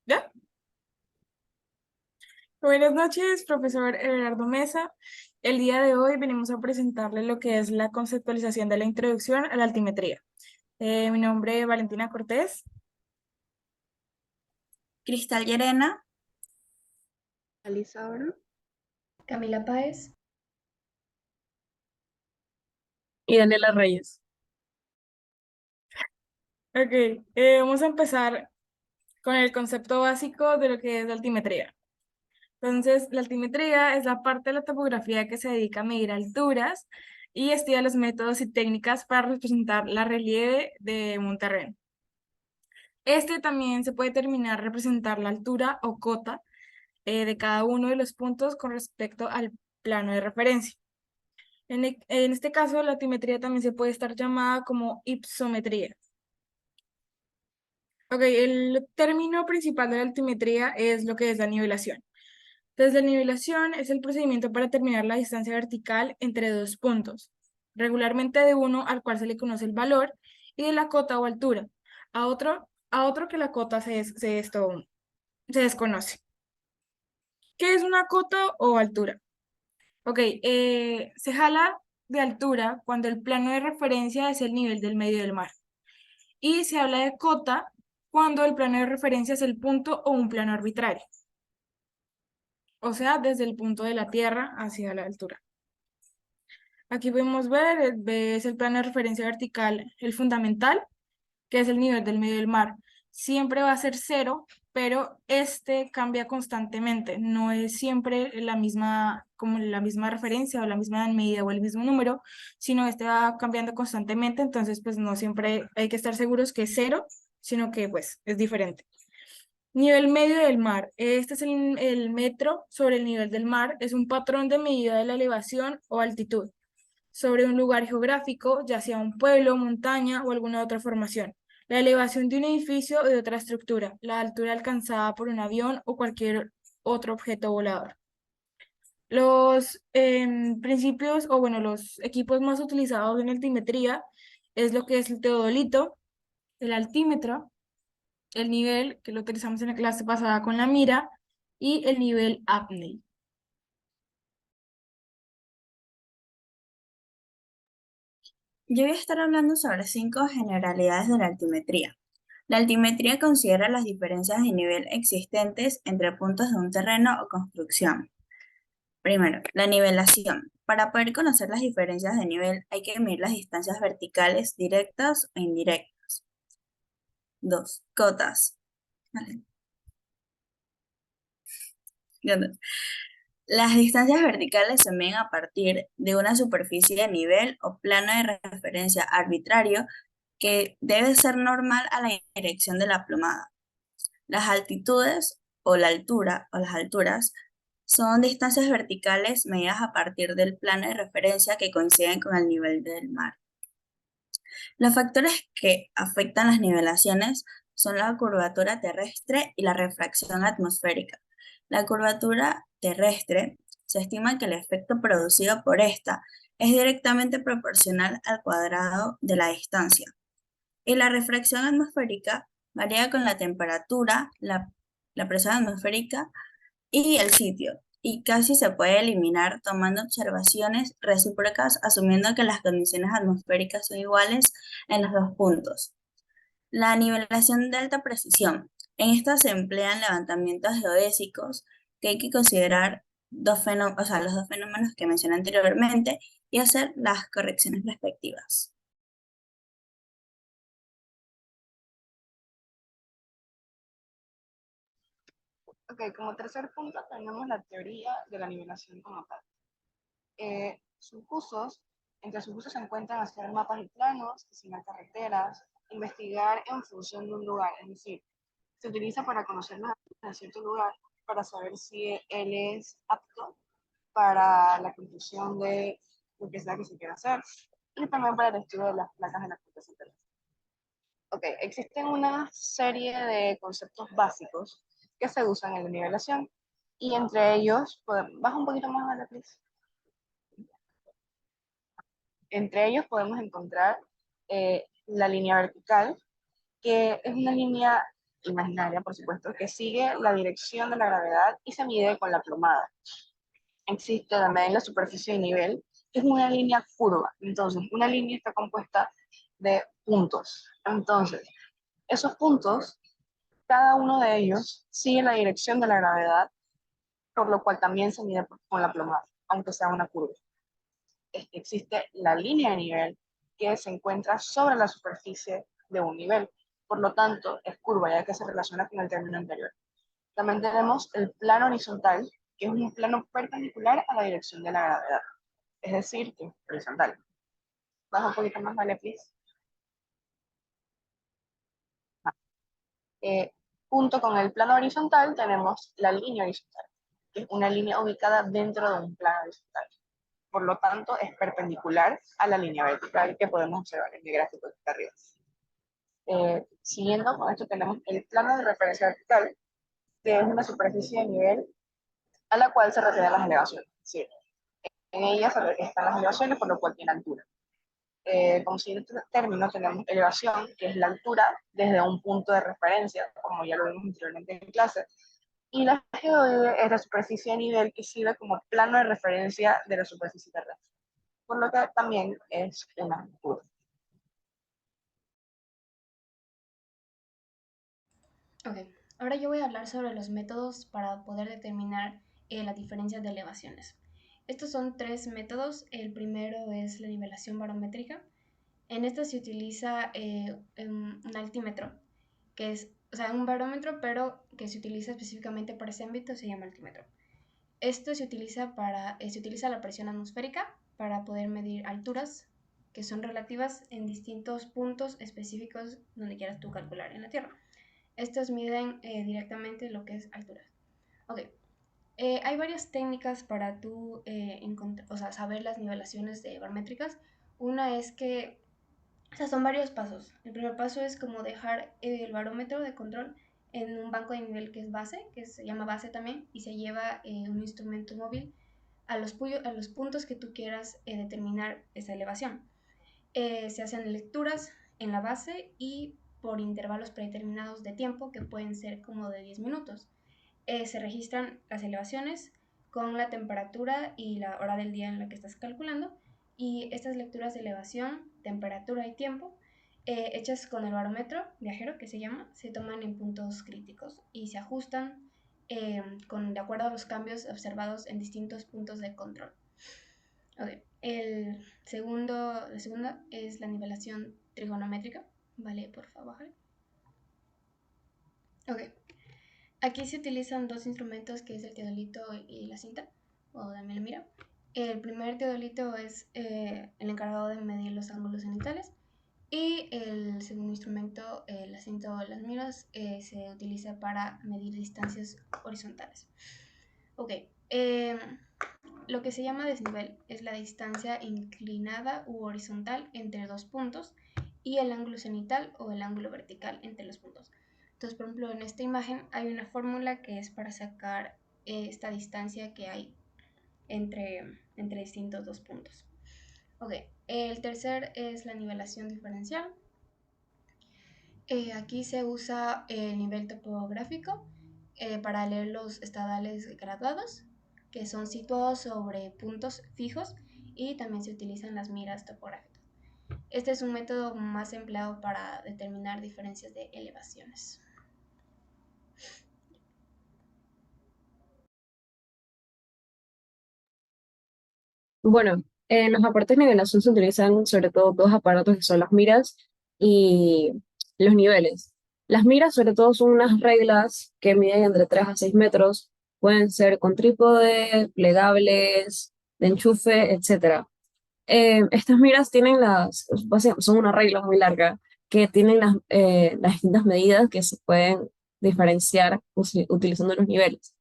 ¿Ya? Buenas noches, profesor Everardo Mesa. El día de hoy venimos a presentarle lo que es la conceptualización de la introducción a la altimetría. Mi nombre es Valentina Cortés. Cristal Llerena. Alisa Oro. Camila Páez. Y Daniela Reyes. Ok, vamos a empezar con el concepto básico de lo que es la altimetría. Entonces, la altimetría es la parte de la topografía que se dedica a medir alturas y estudia los métodos y técnicas para representar la relieve de un terreno. Este también se puede determinar representar la altura o cota de cada uno de los puntos con respecto al plano de referencia. En este caso, la altimetría también se puede estar llamada como ipsometría. Ok, el término principal de la altimetría es lo que es la nivelación. Entonces, la nivelación es el procedimiento para determinar la distancia vertical entre dos puntos, regularmente de uno al cual se le conoce el valor y de la cota o altura, a otro que la cota se desconoce. ¿Qué es una cota o altura? Ok, se jala de altura cuando el plano de referencia es el nivel del medio del mar. Y se habla de cota cuando el plano de referencia es el punto o un plano arbitrario. O sea, desde el punto de la Tierra hacia la altura. Aquí podemos ver, es el plano de referencia vertical, el fundamental, que es el nivel del medio del mar. Siempre va a ser cero, pero este cambia constantemente. No es siempre la misma, como la misma referencia o la misma medida o el mismo número, sino este va cambiando constantemente. Entonces, pues no siempre hay que estar seguros que es cero, sino que pues es diferente. Nivel medio del mar. Este es el metro sobre el nivel del mar. Es un patrón de medida de la elevación o altitud sobre un lugar geográfico, ya sea un pueblo, montaña o alguna otra formación. La elevación de un edificio o de otra estructura, la altura alcanzada por un avión o cualquier otro objeto volador. Los principios, o bueno, los equipos más utilizados en altimetría es lo que es el teodolito, el altímetro, el nivel, que lo utilizamos en la clase pasada con la mira, y el nivel apnea. Yo voy a estar hablando sobre 5 generalidades de la altimetría. La altimetría considera las diferencias de nivel existentes entre puntos de un terreno o construcción. Primero, la nivelación. Para poder conocer las diferencias de nivel hay que medir las distancias verticales directas o indirectas. 2. Cotas. Vale. Las distancias verticales se miden a partir de una superficie de nivel o plano de referencia arbitrario que debe ser normal a la dirección de la plomada. Las altitudes o la altura o las alturas son distancias verticales medidas a partir del plano de referencia que coinciden con el nivel del mar. Los factores que afectan las nivelaciones son la curvatura terrestre y la refracción atmosférica. La curvatura terrestre se estima que el efecto producido por esta es directamente proporcional al cuadrado de la distancia. Y la refracción atmosférica varía con la temperatura, la presión atmosférica y el sitio, y casi se puede eliminar tomando observaciones recíprocas asumiendo que las condiciones atmosféricas son iguales en los dos puntos. La nivelación de alta precisión. En esta se emplean levantamientos geodésicos que hay que considerar los dos fenómenos que mencioné anteriormente y hacer las correcciones respectivas. Ok, como tercer punto tenemos la teoría de la nivelación como tal. Sus usos, entre sus usos se encuentran hacer mapas y planos, diseñar carreteras, investigar en función de un lugar, es decir, se utiliza para conocer las de cierto lugar, para saber si él es apto para la construcción de lo que sea que se quiera hacer, y también para el estudio de las placas de la computación terrestre. Ok, existen una serie de conceptos básicos que se usan en la nivelación, y entre ellos, baja un poquito más a la please. Entre ellos podemos encontrar la línea vertical, que es una línea imaginaria, por supuesto, que sigue la dirección de la gravedad y se mide con la plomada. Existe también en la superficie de nivel, que es una línea curva. Entonces, una línea está compuesta de puntos. Entonces, esos puntos, cada uno de ellos sigue la dirección de la gravedad, por lo cual también se mide con la plomada, aunque sea una curva. Existe la línea de nivel que se encuentra sobre la superficie de un nivel. Por lo tanto, es curva, ya que se relaciona con el término anterior. También tenemos el plano horizontal, que es un plano perpendicular a la dirección de la gravedad. Es decir, que es horizontal. Baja un poquito más, vale, please. Eh, Junto con el plano horizontal tenemos la línea horizontal, que es una línea ubicada dentro de un plano horizontal. Por lo tanto, es perpendicular a la línea vertical que podemos observar en el gráfico de acá arriba. Siguiendo con esto tenemos el plano de referencia vertical, que es una superficie de nivel a la cual se refieren las elevaciones. Sí, en ella están las elevaciones, por lo cual tiene altura. Como siguiente término tenemos elevación, que es la altura desde un punto de referencia, como ya lo vimos anteriormente en clase, y la geoide es la superficie de nivel que sirve como plano de referencia de la superficie terrestre, por lo que también es una curva. Ok, ahora yo voy a hablar sobre los métodos para poder determinar las diferencias de elevaciones. Estos son tres métodos. El primero es la nivelación barométrica. En esta se utiliza un altímetro, que es, o sea, un barómetro, pero que se utiliza específicamente para ese ámbito, se llama altímetro. Esto se utiliza la presión atmosférica para poder medir alturas que son relativas en distintos puntos específicos donde quieras tú calcular en la Tierra. Estos miden directamente lo que es altura. Ok. Hay varias técnicas para tú saber las nivelaciones barométricas. Una es que, o sea, son varios pasos. El primer paso es como dejar el barómetro de control en un banco de nivel que es base, que se llama base también, y se lleva un instrumento móvil a los puntos que tú quieras determinar esa elevación. Se hacen lecturas en la base y por intervalos predeterminados de tiempo que pueden ser como de 10 minutos. Se registran las elevaciones con la temperatura y la hora del día en la que estás calculando, y estas lecturas de elevación, temperatura y tiempo hechas con el barómetro viajero, que se llama, se toman en puntos críticos y se ajustan de acuerdo a los cambios observados en distintos puntos de control. Okay. La segunda es la nivelación trigonométrica. Vale, por favor, bájale. Ok. Aquí se utilizan dos instrumentos, que es el teodolito y la cinta, o también la mira. El primer teodolito es el encargado de medir los ángulos cenitales, y el segundo instrumento, la cinta o las miras, se utiliza para medir distancias horizontales. Ok. Lo que se llama desnivel es la distancia inclinada u horizontal entre dos puntos, y el ángulo cenital o el ángulo vertical entre los puntos. Entonces, por ejemplo, en esta imagen hay una fórmula que es para sacar esta distancia que hay entre distintos dos puntos. Ok, el tercer es la nivelación diferencial. Aquí se usa el nivel topográfico para leer los estadales graduados, que son situados sobre puntos fijos, y también se utilizan las miras topográficas. Este es un método más empleado para determinar diferencias de elevaciones. Bueno, en los aparatos de nivelación se utilizan sobre todo dos aparatos que son las miras y los niveles. Las miras sobre todo son unas reglas que miden entre 3 a 6 metros, pueden ser con trípode, plegables, de enchufe, etcétera. Estas miras tienen son una regla muy larga que tienen las distintas medidas que se pueden diferenciar utilizando los niveles.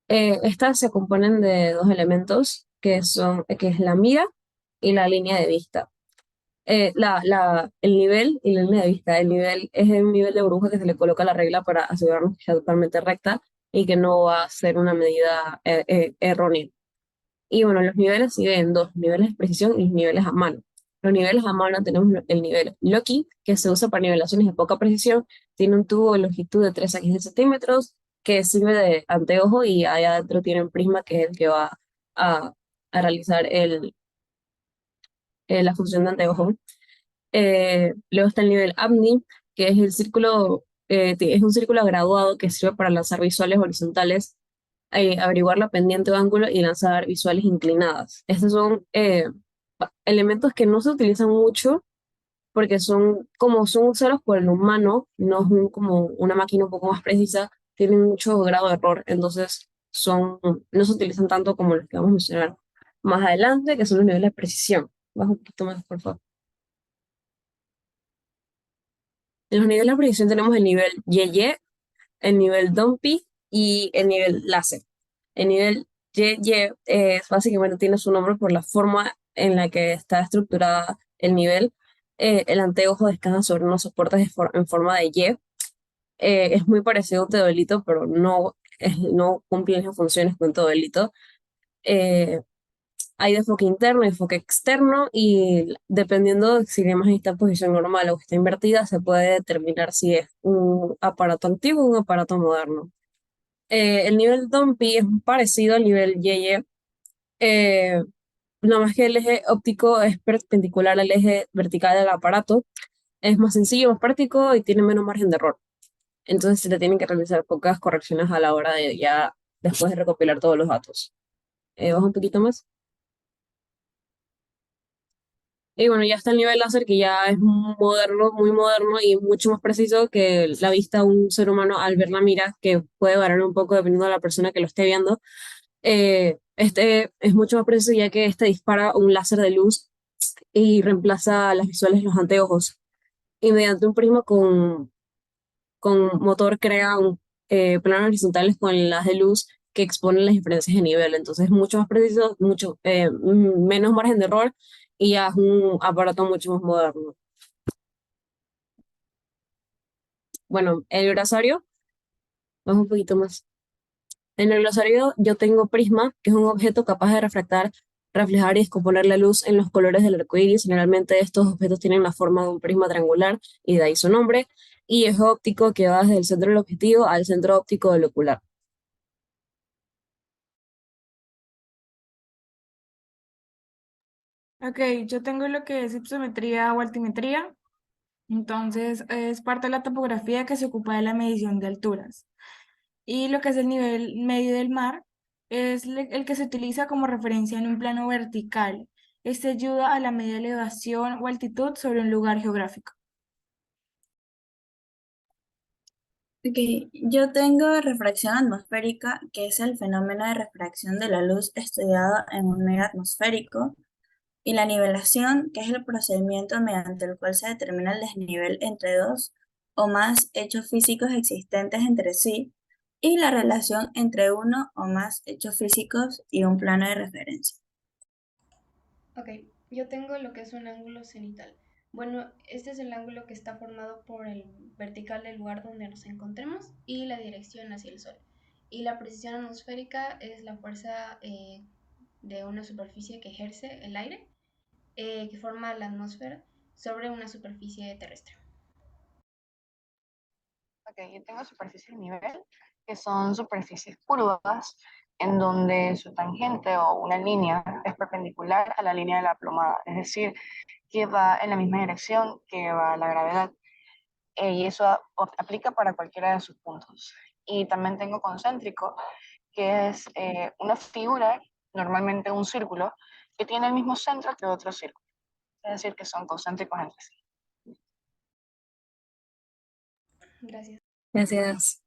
Estas se componen de dos elementos que es la mira y la línea de vista. El nivel y la línea de vista. El nivel es un nivel de burbuja que se le coloca a la regla para asegurarnos que sea totalmente recta y que no va a ser una medida errónea. Y bueno, los niveles siguen dos, niveles de precisión y niveles a mano. Los niveles a mano tenemos el nivel Loki, que se usa para nivelaciones de poca precisión. Tiene un tubo de longitud de 3 a 15 centímetros que sirve de anteojo y allá adentro tiene un prisma que es el que va a, a realizar la función de anteojo. Luego está el nivel AMNI, que es el círculo, es un círculo graduado que sirve para lanzar visuales horizontales, averiguar la pendiente o ángulo y lanzar visuales inclinadas. Estos son elementos que no se utilizan mucho porque como son usados por el humano, no es como una máquina un poco más precisa, tienen mucho grado de error, entonces no se utilizan tanto como los que vamos a mencionar más adelante, que son los niveles de precisión. Baja un poquito más, por favor. En los niveles de precisión tenemos el nivel YY, el nivel Dumpy y el nivel láser. El nivel YY básicamente tiene su nombre por la forma en la que está estructurada el nivel. El anteojo descansa sobre unos soportes en forma de Y. Es muy parecido a un teodolito, pero no cumple las funciones que un teodolito. Eh, Hay enfoque interno y enfoque externo y dependiendo de si la imagen está en posición normal o está invertida, se puede determinar si es un aparato antiguo o un aparato moderno. El nivel Dumpy es parecido al nivel YY, eh, nada más que el eje óptico es perpendicular al eje vertical del aparato, es más sencillo, más práctico y tiene menos margen de error. Entonces se le tienen que realizar pocas correcciones a la hora de ya después de recopilar todos los datos. Vamos un poquito más. Y bueno, ya está el nivel láser que ya es moderno, muy moderno y mucho más preciso que la vista de un ser humano al ver la mira, que puede variar un poco dependiendo de la persona que lo esté viendo. Este es mucho más preciso ya que este dispara un láser de luz y reemplaza las visuales de los anteojos. Y mediante un prisma con motor crea planos horizontales con las de luz que exponen las diferencias de nivel. Entonces es mucho más preciso, menos margen de error y ya es un aparato mucho más moderno. Bueno, el glosario, vamos un poquito más. En el glosario yo tengo prisma, que es un objeto capaz de reflejar y descomponer la luz en los colores del arco iris. Generalmente estos objetos tienen la forma de un prisma triangular y de ahí su nombre. Y es óptico que va desde el centro del objetivo al centro óptico del ocular. Ok, yo tengo lo que es ipsometría o altimetría. Entonces, es parte de la topografía que se ocupa de la medición de alturas. Y lo que es el nivel medio del mar es el que se utiliza como referencia en un plano vertical. Este ayuda a la media elevación o altitud sobre un lugar geográfico. Ok, yo tengo refracción atmosférica, que es el fenómeno de refracción de la luz estudiado en un medio atmosférico, y la nivelación, que es el procedimiento mediante el cual se determina el desnivel entre dos o más hechos físicos existentes entre sí, y la relación entre uno o más hechos físicos y un plano de referencia. Ok, yo tengo lo que es un ángulo cenital. Bueno, este es el ángulo que está formado por el vertical del lugar donde nos encontremos y la dirección hacia el Sol. Y la precisión atmosférica es la fuerza de una superficie que ejerce el aire, que forma la atmósfera sobre una superficie terrestre. Ok, yo tengo superficies de nivel, que son superficies curvas, en donde su tangente o una línea es perpendicular a la línea de la plomada, es decir, que va en la misma dirección que va la gravedad. Y eso aplica para cualquiera de sus puntos. Y también tengo concéntrico, que es una figura, normalmente un círculo, que tiene el mismo centro que otro círculo, es decir, que son concéntricos entre sí. Gracias. Gracias.